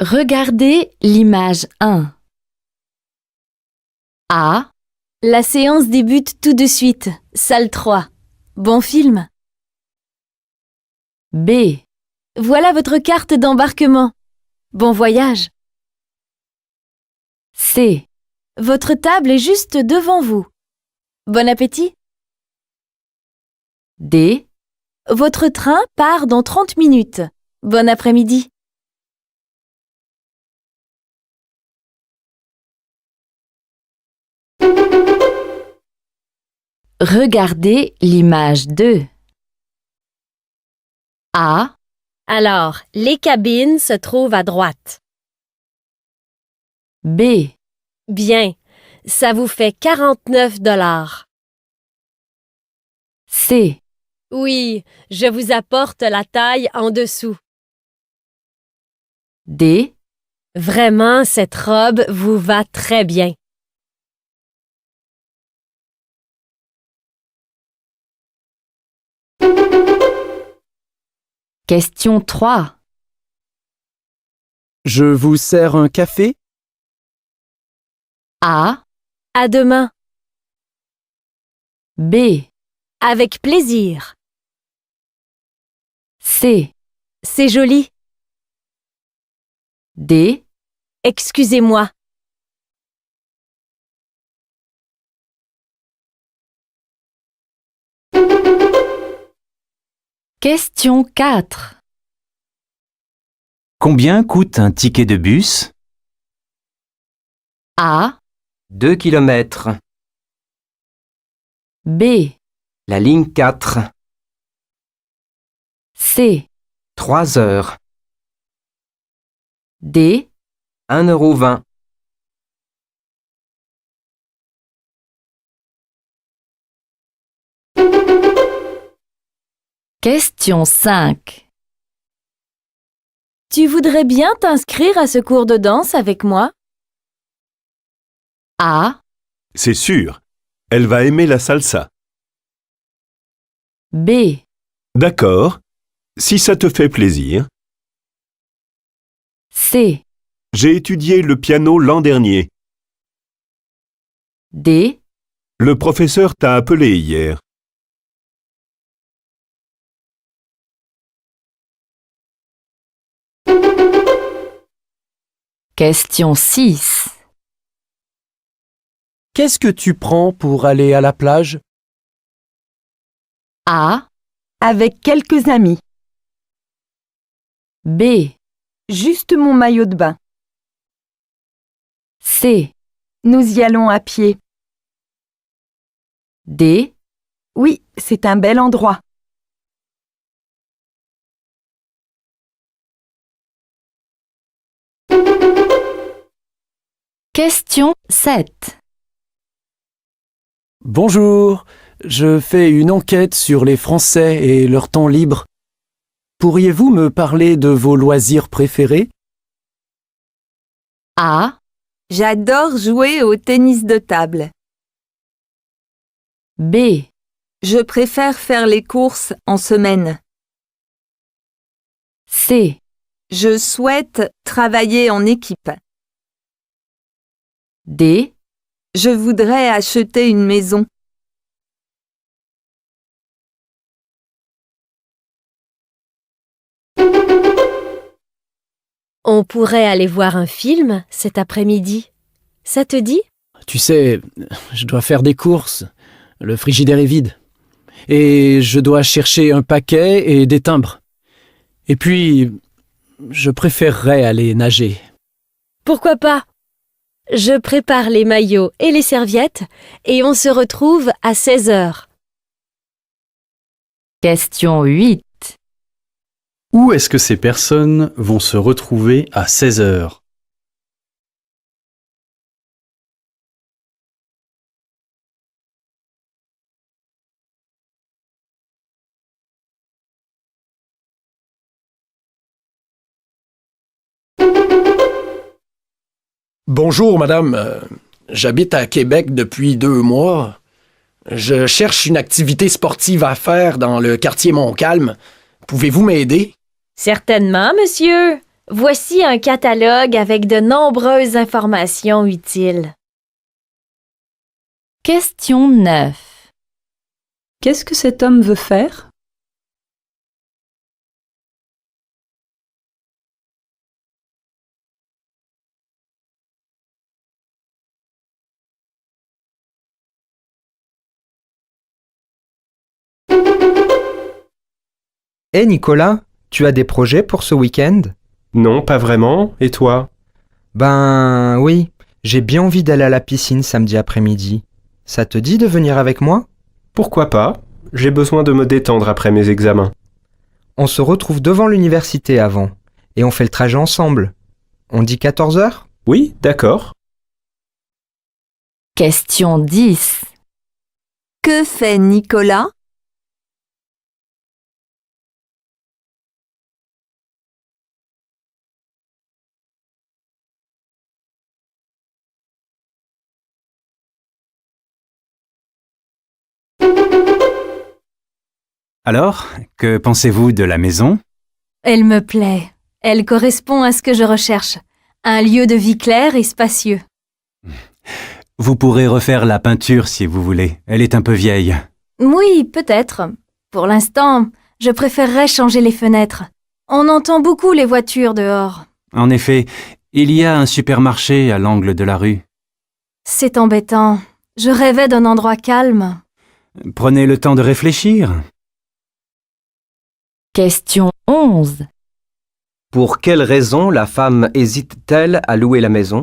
Regardez l'image 1. A. La séance débute tout de suite. Salle 3. Bon film. B. Voilà votre carte d'embarquement. Bon voyage. C. Votre table est juste devant vous. Bon appétit. D. Votre train part dans 30 minutes. Bon après-midi. Regardez l'image 2. A. Alors, les cabines se trouvent à droite. B. Bien, ça vous fait 49 $. C. Oui, je vous apporte la taille en dessous. D. Vraiment, cette robe vous va très bien. Question 3. Je vous sers un café? A. À demain. B. Avec plaisir. C. C'est joli. D. Excusez-moi. Question 4. Combien coûte un ticket de bus? A. 2 km. B. La ligne 4. C. 3 heures. D. 1,20 €. Question 5. Tu voudrais bien t'inscrire à ce cours de danse avec moi? A. C'est sûr. Elle va aimer la salsa. B. D'accord. Si ça te fait plaisir. C. J'ai étudié le piano l'an dernier. D. Le professeur t'a appelé hier. Question 6. Qu'est-ce que tu prends pour aller à la plage? A. Avec quelques amis. B. Juste mon maillot de bain. C. Nous y allons à pied. D. Oui, c'est un bel endroit. Question 7. Bonjour, je fais une enquête sur les Français et leur temps libre. Pourriez-vous me parler de vos loisirs préférés? A. J'adore jouer au tennis de table. B. Je préfère faire les courses en semaine. C. Je souhaite travailler en équipe. D. Je voudrais acheter une maison. On pourrait aller voir un film cet après-midi. Ça te dit? Tu sais, je dois faire des courses. Le frigidaire est vide. Et je dois chercher un paquet et des timbres. Et puis, je préférerais aller nager. Pourquoi pas? Je prépare les maillots et les serviettes et on se retrouve à 16 heures. Question 8. Où est-ce que ces personnes vont se retrouver à 16 heures? Bonjour, madame. J'habite à Québec depuis 2 mois. Je cherche une activité sportive à faire dans le quartier Montcalm. Pouvez-vous m'aider? Certainement, monsieur. Voici un catalogue avec de nombreuses informations utiles. Question 9. Qu'est-ce que cet homme veut faire? Hé Nicolas, tu as des projets pour ce week-end? Non, pas vraiment. Et toi? Ben oui, j'ai bien envie d'aller à la piscine samedi après-midi. Ça te dit de venir avec moi? Pourquoi pas? J'ai besoin de me détendre après mes examens. On se retrouve devant l'université avant, et on fait le trajet ensemble. On dit 14 heures? Oui, d'accord. Question 10. Que fait Nicolas? Alors, que pensez-vous de la maison? Elle me plaît. Elle correspond à ce que je recherche. Un lieu de vie clair et spacieux. Vous pourrez refaire la peinture si vous voulez. Elle est un peu vieille. Oui, peut-être. Pour l'instant, je préférerais changer les fenêtres. On entend beaucoup les voitures dehors. En effet, il y a un supermarché à l'angle de la rue. C'est embêtant. Je rêvais d'un endroit calme. Prenez le temps de réfléchir. Question 11. Pour quelle raison la femme hésite-t-elle à louer la maison?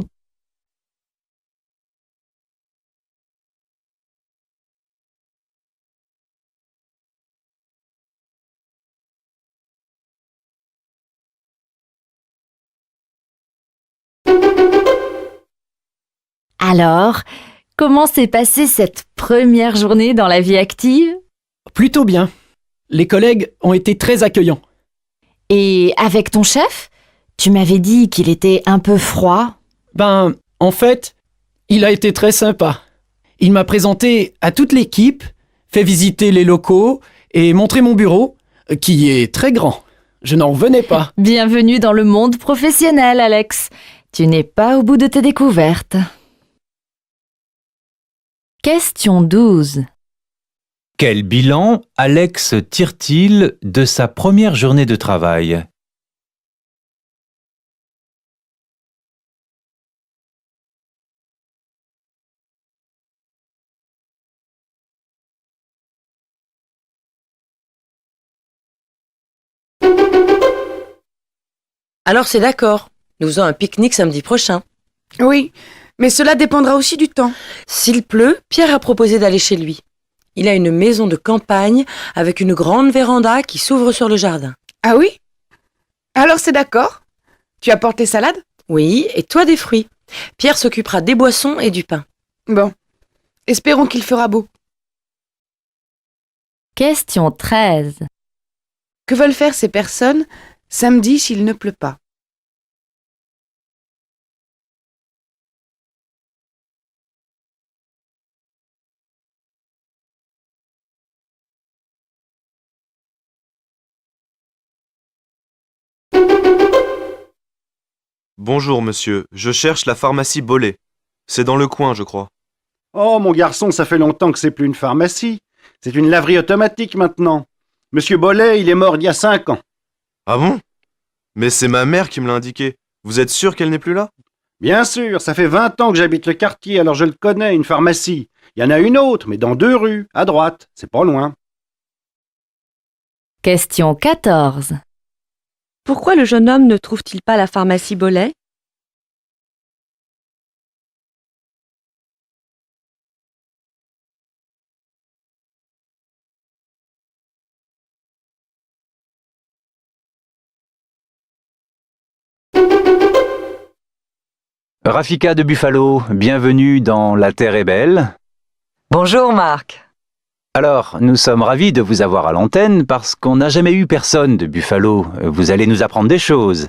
Alors, comment s'est passée cette première journée dans la vie active? Plutôt bien. Les collègues ont été très accueillants. Et avec ton chef? Tu m'avais dit qu'il était un peu froid. Ben, en fait, il a été très sympa. Il m'a présenté à toute l'équipe, fait visiter les locaux et montré mon bureau, qui est très grand. Je n'en revenais pas. Bienvenue dans le monde professionnel, Alex. Tu n'es pas au bout de tes découvertes. Question 12. Quel bilan Alex tire-t-il de sa première journée de travail? Alors c'est d'accord. Nous faisons un pique-nique samedi prochain. Oui, mais cela dépendra aussi du temps. S'il pleut, Pierre a proposé d'aller chez lui. Il a une maison de campagne avec une grande véranda qui s'ouvre sur le jardin. Ah oui? Alors c'est d'accord. Tu apportes les salades? Oui, et toi des fruits. Pierre s'occupera des boissons et du pain. Bon, espérons qu'il fera beau. Question 13. Que veulent faire ces personnes samedi s'il ne pleut pas? Bonjour monsieur, je cherche la pharmacie Bollé. C'est dans le coin, je crois. Oh mon garçon, ça fait longtemps que c'est plus une pharmacie. C'est une laverie automatique maintenant. Monsieur Bollet, il est mort il y a 5 ans. Ah bon? Mais c'est ma mère qui me l'a indiqué. Vous êtes sûr qu'elle n'est plus là? Bien sûr, ça fait 20 ans que j'habite le quartier, alors je le connais, une pharmacie. Il y en a une autre, mais dans 2 rues, à droite, c'est pas loin. Question 14. Pourquoi le jeune homme ne trouve-t-il pas la pharmacie Bollé? Rafika de Buffalo, bienvenue dans La Terre est belle. Bonjour Marc. Alors, nous sommes ravis de vous avoir à l'antenne parce qu'on n'a jamais eu personne de Buffalo. Vous allez nous apprendre des choses.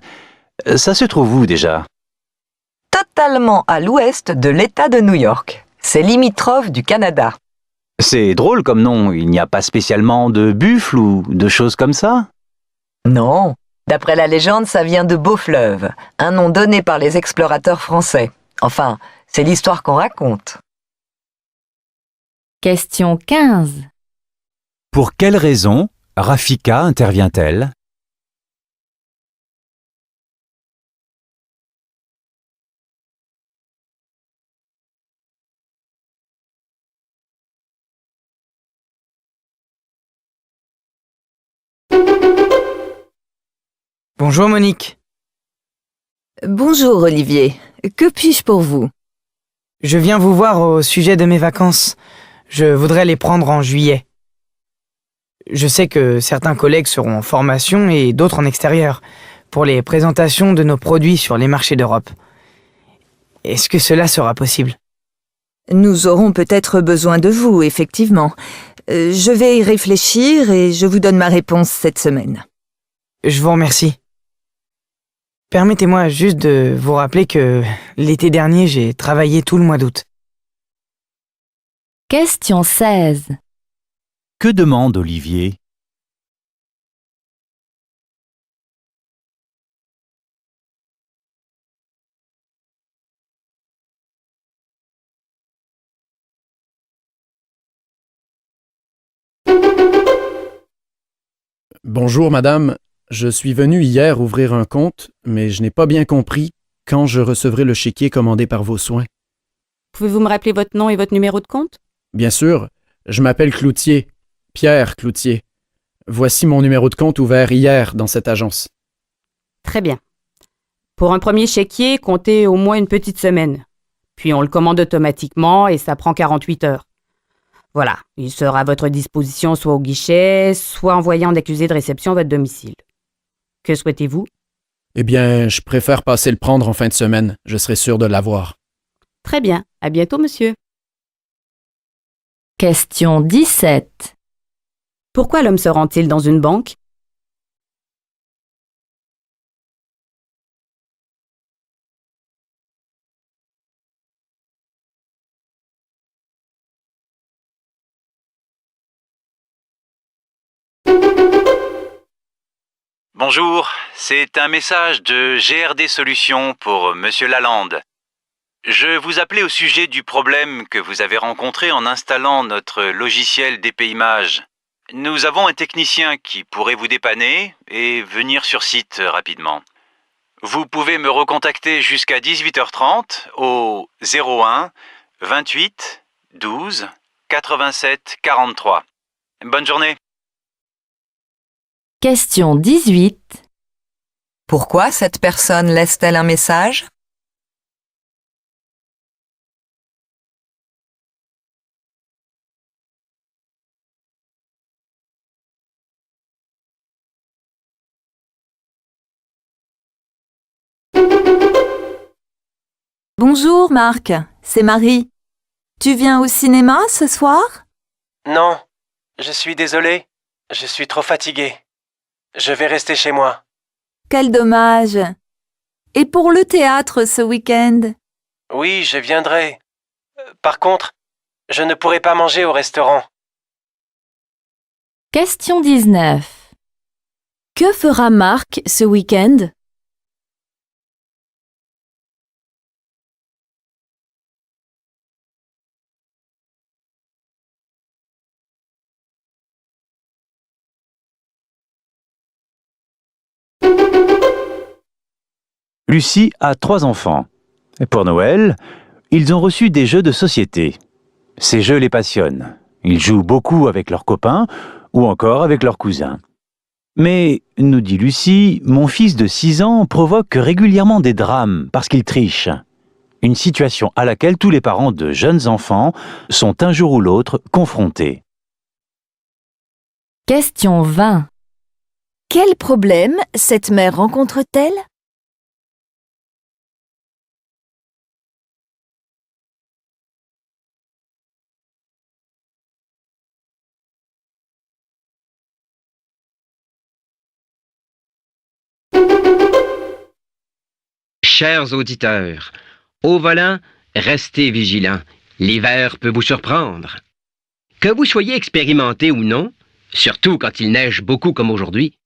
Ça se trouve où déjà? Totalement à l'ouest de l'État de New York. C'est limitrophe du Canada. C'est drôle comme nom, il n'y a pas spécialement de buffle ou de choses comme ça? Non, D'après la légende, ça vient de Beaufleuve, un nom donné par les explorateurs français. Enfin, c'est l'histoire qu'on raconte. Question 15. Pour quelle raison Rafika intervient-elle? Bonjour Monique. Bonjour Olivier. Que puis-je pour vous? Je viens vous voir au sujet de mes vacances. Je voudrais les prendre en juillet. Je sais que certains collègues seront en formation et d'autres en extérieur pour les présentations de nos produits sur les marchés d'Europe. Est-ce que cela sera possible? Nous aurons peut-être besoin de vous, effectivement. Je vais y réfléchir et je vous donne ma réponse cette semaine. Je vous remercie. Permettez-moi juste de vous rappeler que l'été dernier, j'ai travaillé tout le mois d'août. Question 16. Que demande Olivier? Bonjour madame, je suis venu hier ouvrir un compte, mais je n'ai pas bien compris quand je recevrai le chéquier commandé par vos soins. Pouvez-vous me rappeler votre nom et votre numéro de compte? Bien sûr, je m'appelle Cloutier, Pierre Cloutier. Voici mon numéro de compte ouvert hier dans cette agence. Très bien. Pour un premier chéquier, comptez au moins une petite semaine. Puis on le commande automatiquement et ça prend 48 heures. Voilà, il sera à votre disposition soit au guichet, soit envoyé en accusé de réception à votre domicile. Que souhaitez-vous? Eh bien, je préfère passer le prendre en fin de semaine. Je serai sûr de l'avoir. Très bien. À bientôt, monsieur. Question 17. Pourquoi l'homme se rend-il dans une banque? Bonjour, c'est un message de GRD Solutions pour Monsieur Lalande. Je vous appelais au sujet du problème que vous avez rencontré en installant notre logiciel d'épéimage. Nous avons un technicien qui pourrait vous dépanner et venir sur site rapidement. Vous pouvez me recontacter jusqu'à 18h30 au 01 28 12 87 43. Bonne journée. Question 18. Pourquoi cette personne laisse-t-elle un message? Bonjour Marc, c'est Marie. Tu viens au cinéma ce soir? Non, je suis désolé, je suis trop fatigué. Je vais rester chez moi. Quel dommage. Et pour le théâtre ce week-end? Oui, je viendrai. Par contre, je ne pourrai pas manger au restaurant. Question 19. Que fera Marc ce week-end? Lucie a 3 enfants. Pour Noël, ils ont reçu des jeux de société. Ces jeux les passionnent. Ils jouent beaucoup avec leurs copains ou encore avec leurs cousins. Mais, nous dit Lucie, mon fils de 6 ans provoque régulièrement des drames parce qu'il triche. Une situation à laquelle tous les parents de jeunes enfants sont un jour ou l'autre confrontés. Question 20. Quel problème cette mère rencontre-t-elle? Chers auditeurs, au volant, restez vigilants. L'hiver peut vous surprendre. Que vous soyez expérimenté ou non, surtout quand il neige beaucoup comme aujourd'hui,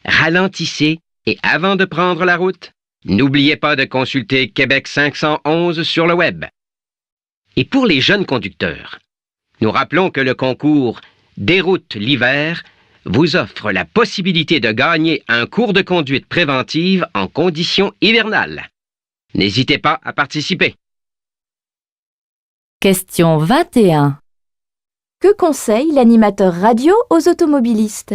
ralentissez Et avant de prendre la route, n'oubliez pas de consulter Québec 511 sur le web. Et pour les jeunes conducteurs, nous rappelons que le concours Déroute l'hiver vous offre la possibilité de gagner un cours de conduite préventive en conditions hivernales. N'hésitez pas à participer. Question 21. Que conseille l'animateur radio aux automobilistes?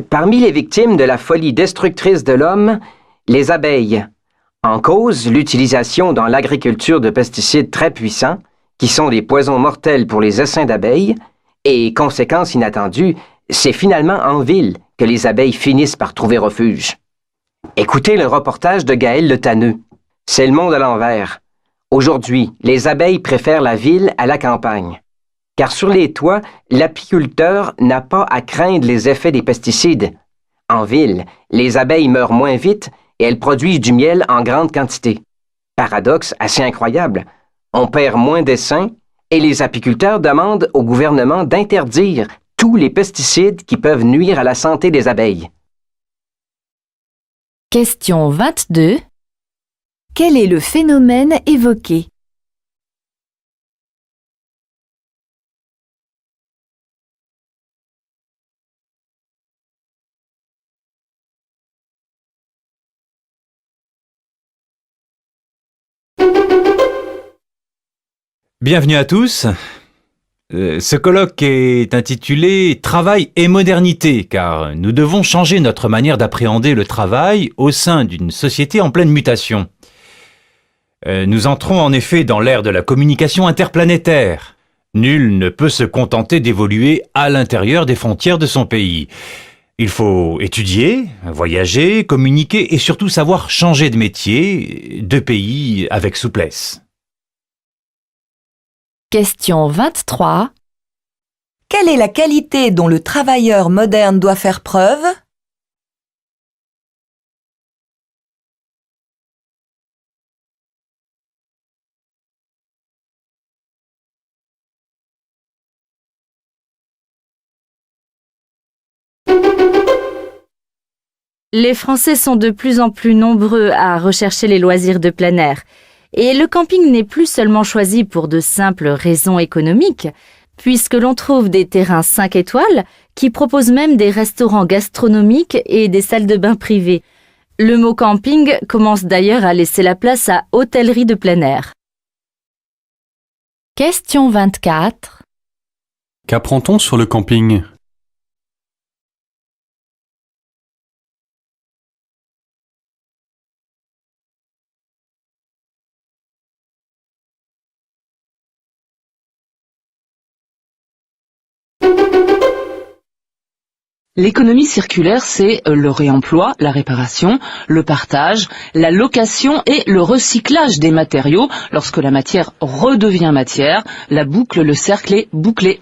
Parmi les victimes de la folie destructrice de l'homme, les abeilles. En cause, l'utilisation dans l'agriculture de pesticides très puissants, qui sont des poisons mortels pour les essaims d'abeilles, et conséquence inattendue, c'est finalement en ville que les abeilles finissent par trouver refuge. Écoutez le reportage de Gaël Le Tanneux. C'est le monde à l'envers. Aujourd'hui, les abeilles préfèrent la ville à la campagne. Car sur les toits, l'apiculteur n'a pas à craindre les effets des pesticides. En ville, les abeilles meurent moins vite et elles produisent du miel en grande quantité. Paradoxe assez incroyable. On perd moins d'essaims et les apiculteurs demandent au gouvernement d'interdire tous les pesticides qui peuvent nuire à la santé des abeilles. Question 22. Quel est le phénomène évoqué? Bienvenue à tous. Ce colloque est intitulé « Travail et modernité » car nous devons changer notre manière d'appréhender le travail au sein d'une société en pleine mutation. Nous entrons en effet dans l'ère de la communication interplanétaire. Nul ne peut se contenter d'évoluer à l'intérieur des frontières de son pays. Il faut étudier, voyager, communiquer et surtout savoir changer de métier, de pays avec souplesse. Question 23. Quelle est la qualité dont le travailleur moderne doit faire preuve? Les Français sont de plus en plus nombreux à rechercher les loisirs de plein air. Et le camping n'est plus seulement choisi pour de simples raisons économiques, puisque l'on trouve des terrains 5 étoiles qui proposent même des restaurants gastronomiques et des salles de bain privées. Le mot camping commence d'ailleurs à laisser la place à hôtellerie de plein air. Question 24. Qu'apprend-on sur le camping ? L'économie circulaire, c'est le réemploi, la réparation, le partage, la location et le recyclage des matériaux. Lorsque la matière redevient matière, la boucle, le cercle est bouclé.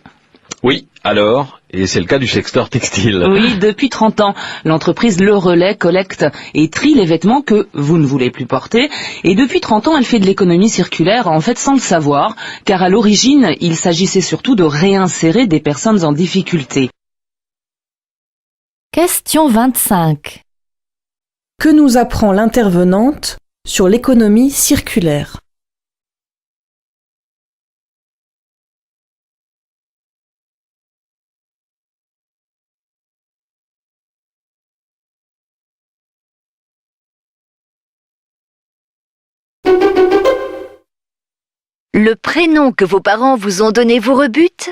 Oui, alors, et c'est le cas du secteur textile. Oui, depuis 30 ans, l'entreprise Le Relais collecte et trie les vêtements que vous ne voulez plus porter. Et depuis 30 ans, elle fait de l'économie circulaire, en fait sans le savoir, car à l'origine, il s'agissait surtout de réinsérer des personnes en difficulté. Question 25. Que nous apprend l'intervenante sur l'économie circulaire? Le prénom que vos parents vous ont donné vous rebute?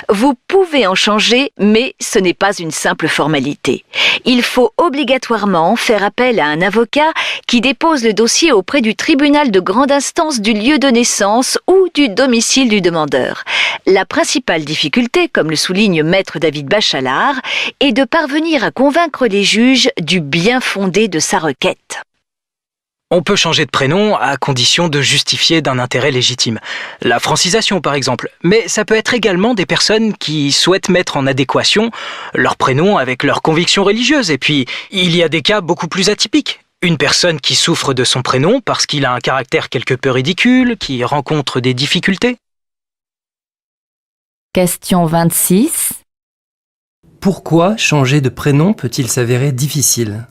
Vous pouvez en changer, mais ce n'est pas une simple formalité. Il faut obligatoirement faire appel à un avocat qui dépose le dossier auprès du tribunal de grande instance du lieu de naissance ou du domicile du demandeur. La principale difficulté, comme le souligne Maître David Bachalard, est de parvenir à convaincre les juges du bien fondé de sa requête. On peut changer de prénom à condition de justifier d'un intérêt légitime. La francisation par exemple. Mais ça peut être également des personnes qui souhaitent mettre en adéquation leur prénom avec leurs convictions religieuses. Et puis, il y a des cas beaucoup plus atypiques. Une personne qui souffre de son prénom parce qu'il a un caractère quelque peu ridicule, qui rencontre des difficultés. Question 26. Pourquoi changer de prénom peut-il s'avérer difficile ?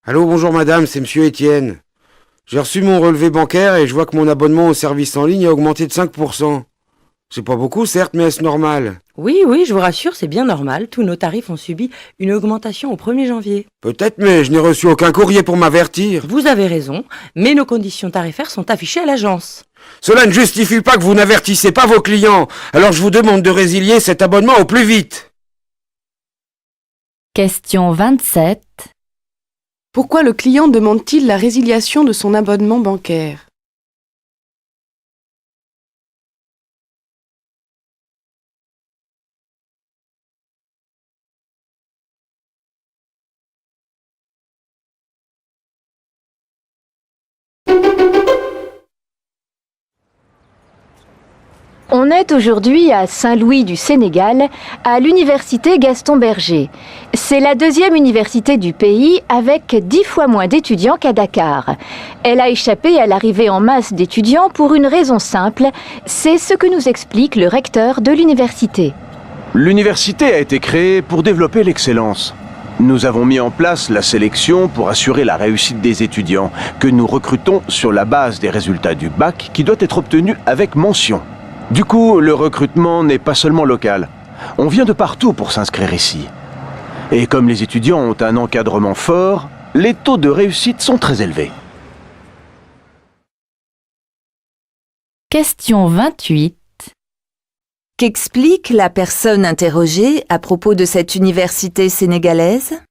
Allô, bonjour madame, c'est monsieur Étienne. J'ai reçu mon relevé bancaire et je vois que mon abonnement au service en ligne a augmenté de 5%. C'est pas beaucoup, certes, mais est-ce normal? Oui, je vous rassure, c'est bien normal. Tous nos tarifs ont subi une augmentation au 1er janvier. Peut-être, mais je n'ai reçu aucun courrier pour m'avertir. Vous avez raison, mais nos conditions tarifaires sont affichées à l'agence. Cela ne justifie pas que vous n'avertissez pas vos clients. Alors je vous demande de résilier cet abonnement au plus vite. Question 27. Pourquoi le client demande-t-il la résiliation de son abonnement bancaire? On est aujourd'hui à Saint-Louis du Sénégal, à l'université Gaston Berger. C'est la deuxième université du pays avec 10 fois moins d'étudiants qu'à Dakar. Elle a échappé à l'arrivée en masse d'étudiants pour une raison simple, c'est ce que nous explique le recteur de l'université. L'université a été créée pour développer l'excellence. Nous avons mis en place la sélection pour assurer la réussite des étudiants, que nous recrutons sur la base des résultats du bac qui doit être obtenu avec mention. Du coup, le recrutement n'est pas seulement local. On vient de partout pour s'inscrire ici. Et comme les étudiants ont un encadrement fort, les taux de réussite sont très élevés. Question 28. Qu'explique la personne interrogée à propos de cette université sénégalaise ?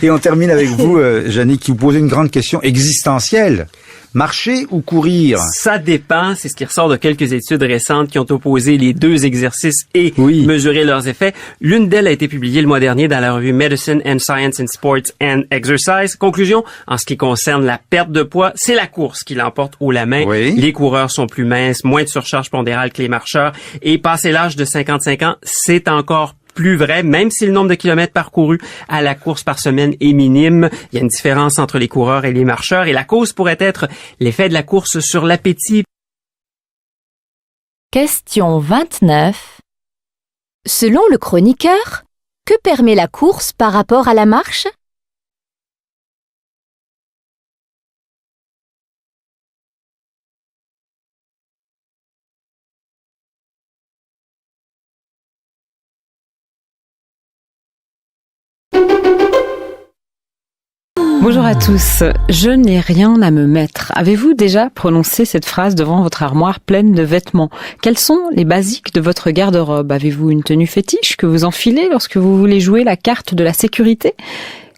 Et on termine avec vous, Jannick, qui vous posez une grande question existentielle. Marcher ou courir? Ça dépend, c'est ce qui ressort de quelques études récentes qui ont opposé les deux exercices et mesuré leurs effets. L'une d'elles a été publiée le mois dernier dans la revue Medicine and Science in Sports and Exercise. Conclusion, en ce qui concerne la perte de poids, c'est la course qui l'emporte haut la main. Les coureurs sont plus minces, moins de surcharge pondérale que les marcheurs et passé l'âge de 55 ans, c'est encore plus vrai, même si le nombre de kilomètres parcourus à la course par semaine est minime. Il y a une différence entre les coureurs et les marcheurs et la cause pourrait être l'effet de la course sur l'appétit. Question 29. Selon le chroniqueur, que permet la course par rapport à la marche? Bonjour à tous, je n'ai rien à me mettre. Avez-vous déjà prononcé cette phrase devant votre armoire pleine de vêtements? Quels sont les basiques de votre garde-robe? Avez-vous une tenue fétiche que vous enfilez lorsque vous voulez jouer la carte de la sécurité?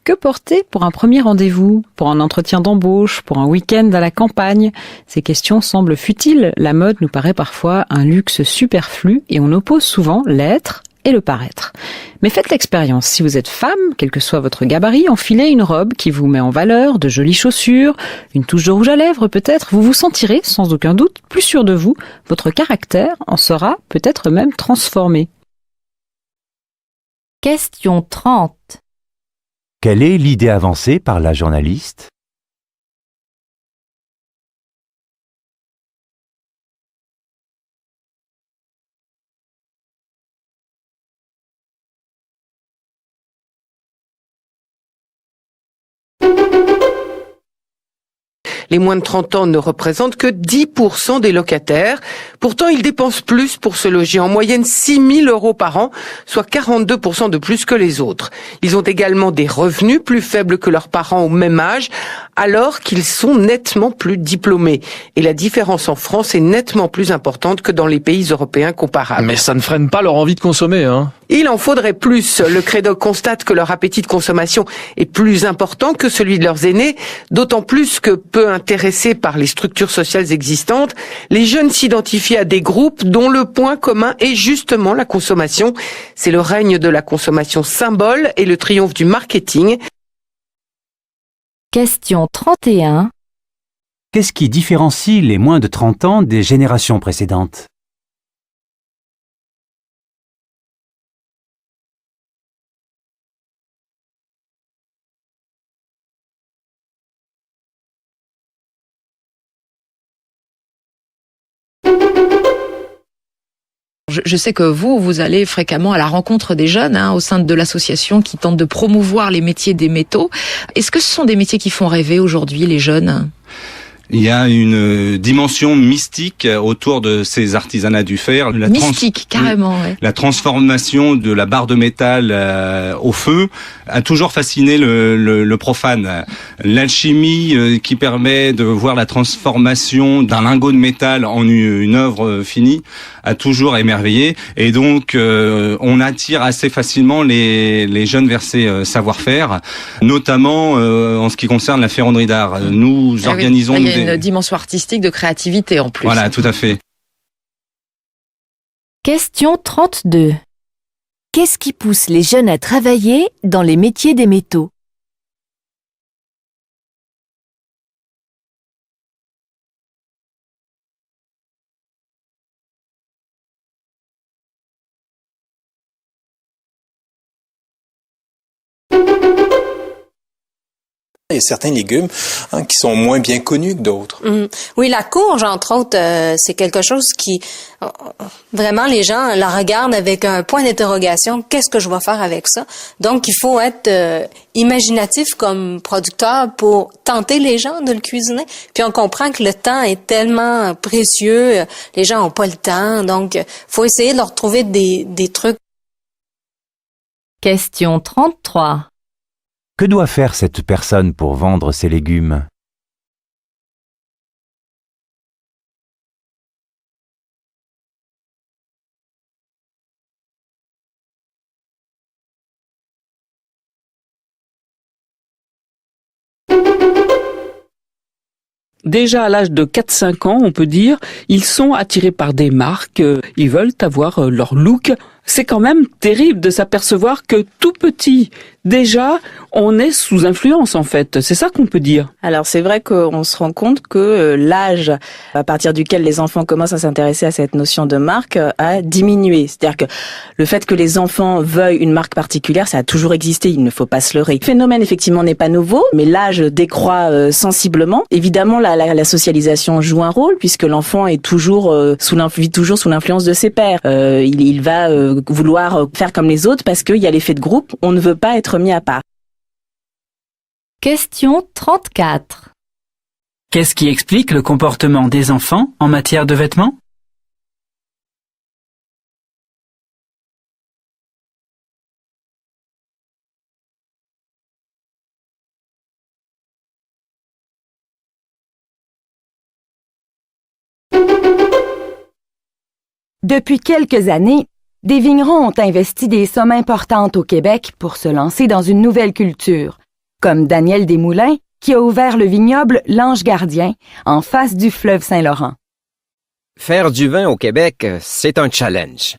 Que porter pour un premier rendez-vous, pour un entretien d'embauche, pour un week-end à la campagne? Ces questions semblent futiles, la mode nous paraît parfois un luxe superflu et on oppose souvent l'être et le paraître. Mais faites l'expérience, si vous êtes femme, quel que soit votre gabarit, enfilez une robe qui vous met en valeur, de jolies chaussures, une touche de rouge à lèvres peut-être, vous vous sentirez, sans aucun doute, plus sûr de vous, votre caractère en sera peut-être même transformé. Question 30. Quelle est l'idée avancée par la journaliste? Les moins de 30 ans ne représentent que 10% des locataires. Pourtant, ils dépensent plus pour se loger, en moyenne 6 000 € par an, soit 42% de plus que les autres. Ils ont également des revenus plus faibles que leurs parents au même âge, alors qu'ils sont nettement plus diplômés. Et la différence en France est nettement plus importante que dans les pays européens comparables. Mais ça ne freine pas leur envie de consommer, hein. Il en faudrait plus. Le Crédoc constate que leur appétit de consommation est plus important que celui de leurs aînés, d'autant plus que peu intéressés par les structures sociales existantes, les jeunes s'identifient à des groupes dont le point commun est justement la consommation. C'est le règne de la consommation symbole et le triomphe du marketing. Question 31. Qu'est-ce qui différencie les moins de 30 ans des générations précédentes? Je sais que vous allez fréquemment à la rencontre des jeunes au sein de l'association qui tente de promouvoir les métiers des métaux. Est-ce que ce sont des métiers qui font rêver aujourd'hui les jeunes ? Il y a une dimension mystique autour de ces artisanats du fer. Mystique, carrément, oui. La transformation de la barre de métal au feu a toujours fasciné le profane. L'alchimie qui permet de voir la transformation d'un lingot de métal en une œuvre finie a toujours émerveillé. Et donc, on attire assez facilement les jeunes vers ces savoir-faire, notamment en ce qui concerne la ferronnerie d'art. Nous organisons... Une dimension artistique de créativité en plus. Voilà, tout à fait. Question 32. Qu'est-ce qui pousse les jeunes à travailler dans les métiers des métaux ? Il y a certains légumes qui sont moins bien connus que d'autres. Oui, la courge, entre autres, c'est quelque chose qui, vraiment, les gens la regardent avec un point d'interrogation. Qu'est-ce que je vais faire avec ça? Donc, il faut être imaginatif comme producteur pour tenter les gens de le cuisiner. Puis, on comprend que le temps est tellement précieux. Les gens n'ont pas le temps. Donc, faut essayer de leur trouver des trucs. Question 33. Que doit faire cette personne pour vendre ses légumes? Déjà à l'âge de 4-5 ans, on peut dire, ils sont attirés par des marques, ils veulent avoir leur look. C'est quand même terrible de s'apercevoir que tout petit, déjà, on est sous influence en fait. C'est ça qu'on peut dire. Alors c'est vrai qu'on se rend compte que l'âge à partir duquel les enfants commencent à s'intéresser à cette notion de marque a diminué. C'est-à-dire que le fait que les enfants veuillent une marque particulière, ça a toujours existé, il ne faut pas se leurrer. Le phénomène effectivement n'est pas nouveau, mais l'âge décroît sensiblement. Évidemment, la socialisation joue un rôle puisque l'enfant est toujours vit toujours sous l'influence de ses pairs. Il va vouloir faire comme les autres parce qu'il y a l'effet de groupe, on ne veut pas être mis à part. Question 34. Qu'est-ce qui explique le comportement des enfants en matière de vêtements ? Depuis quelques années, des vignerons ont investi des sommes importantes au Québec pour se lancer dans une nouvelle culture, comme Daniel Desmoulins, qui a ouvert le vignoble L'Ange Gardien, en face du fleuve Saint-Laurent. Faire du vin au Québec, c'est un challenge.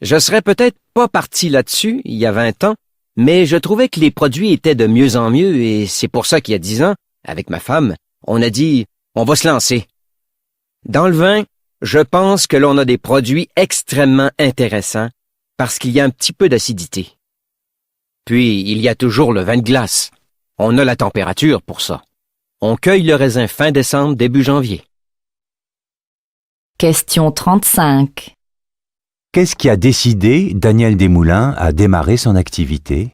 Je serais peut-être pas parti là-dessus il y a 20 ans, mais je trouvais que les produits étaient de mieux en mieux et c'est pour ça qu'il y a 10 ans, avec ma femme, on a dit « on va se lancer ». Dans le vin, je pense que l'on a des produits extrêmement intéressants parce qu'il y a un petit peu d'acidité. Puis, il y a toujours le vin de glace. On a la température pour ça. On cueille le raisin fin décembre, début janvier. Question 35. Qu'est-ce qui a décidé Daniel Desmoulins à démarrer son activité?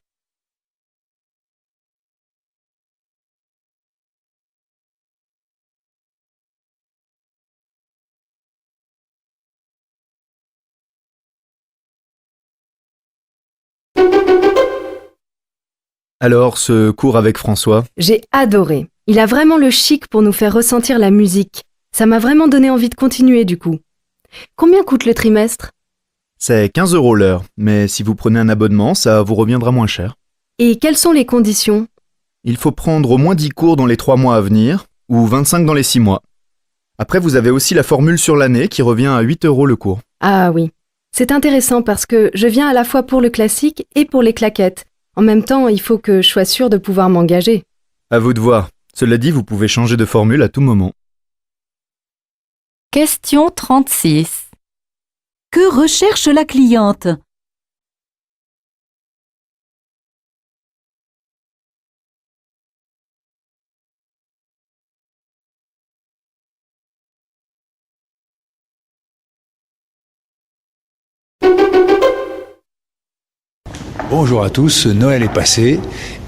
Alors, ce cours avec François? J'ai adoré. Il a vraiment le chic pour nous faire ressentir la musique. Ça m'a vraiment donné envie de continuer du coup. Combien coûte le trimestre? C'est 15 € l'heure, mais si vous prenez un abonnement, ça vous reviendra moins cher. Et quelles sont les conditions? Il faut prendre au moins 10 cours dans les 3 mois à venir, ou 25 dans les 6 mois. Après, vous avez aussi la formule sur l'année qui revient à 8 € le cours. Ah oui. C'est intéressant parce que je viens à la fois pour le classique et pour les claquettes. En même temps, il faut que je sois sûre de pouvoir m'engager. À vous de voir. Cela dit, vous pouvez changer de formule à tout moment. Question 36. Que recherche la cliente? Bonjour à tous, Noël est passé,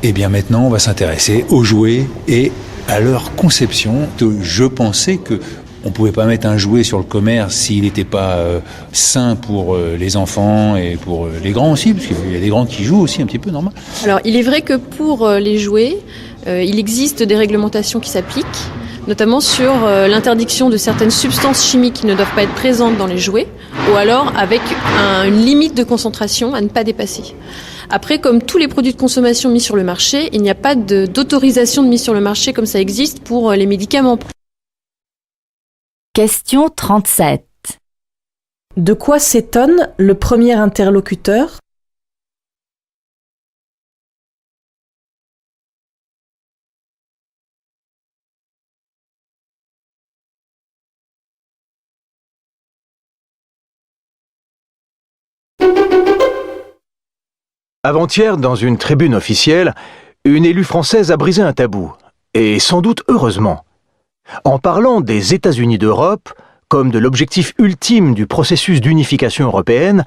et bien maintenant on va s'intéresser aux jouets et à leur conception. Je pensais que on pouvait pas mettre un jouet sur le commerce s'il n'était pas sain pour les enfants et pour les grands aussi, parce qu'il y a des grands qui jouent aussi un petit peu, normal. Alors il est vrai que pour les jouets, il existe des réglementations qui s'appliquent, notamment sur l'interdiction de certaines substances chimiques qui ne doivent pas être présentes dans les jouets, ou alors avec une limite de concentration à ne pas dépasser. Après, comme tous les produits de consommation mis sur le marché, il n'y a pas d'autorisation de mise sur le marché comme ça existe pour les médicaments. Question 37. De quoi s'étonne le premier interlocuteur? Avant-hier, dans une tribune officielle, une élue française a brisé un tabou, et sans doute heureusement. En parlant des États-Unis d'Europe, comme de l'objectif ultime du processus d'unification européenne,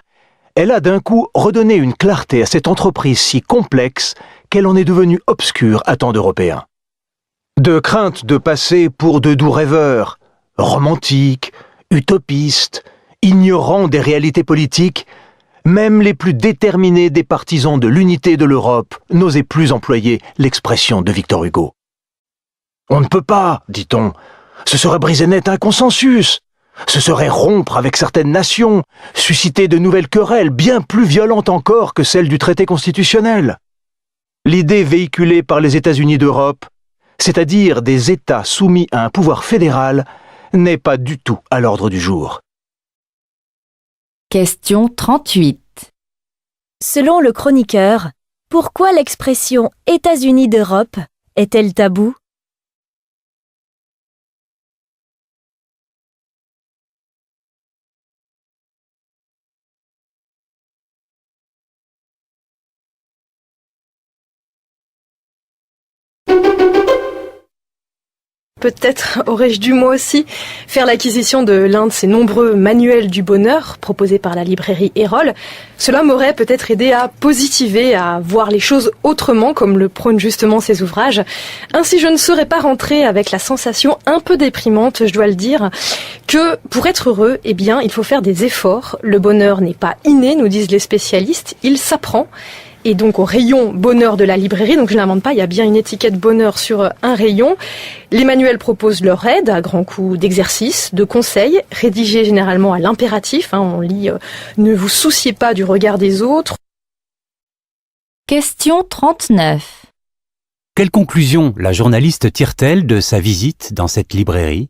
elle a d'un coup redonné une clarté à cette entreprise si complexe qu'elle en est devenue obscure à tant d'Européens. De crainte de passer pour de doux rêveurs, romantiques, utopistes, ignorants des réalités politiques, même les plus déterminés des partisans de l'unité de l'Europe n'osaient plus employer l'expression de Victor Hugo. On ne peut pas, dit-on, ce serait briser net un consensus, ce serait rompre avec certaines nations, susciter de nouvelles querelles bien plus violentes encore que celles du traité constitutionnel. L'idée véhiculée par les États-Unis d'Europe, c'est-à-dire des États soumis à un pouvoir fédéral, n'est pas du tout à l'ordre du jour. Question 38. Selon le chroniqueur, pourquoi l'expression « États-Unis d'Europe » est-elle taboue? Peut-être aurais-je dû moi aussi faire l'acquisition de l'un de ces nombreux manuels du bonheur proposés par la librairie Erol. Cela m'aurait peut-être aidé à positiver, à voir les choses autrement, comme le prônent justement ces ouvrages. Ainsi, je ne serais pas rentrée avec la sensation un peu déprimante, je dois le dire, que pour être heureux, eh bien, il faut faire des efforts. Le bonheur n'est pas inné, nous disent les spécialistes, il s'apprend. Et donc au rayon bonheur de la librairie, donc je n'invente pas, il y a bien une étiquette bonheur sur un rayon. Les manuels proposent leur aide à grands coups d'exercices, de conseils, rédigés généralement à l'impératif. On lit « Ne vous souciez pas du regard des autres ». Question 39. Quelle conclusion la journaliste tire-t-elle de sa visite dans cette librairie?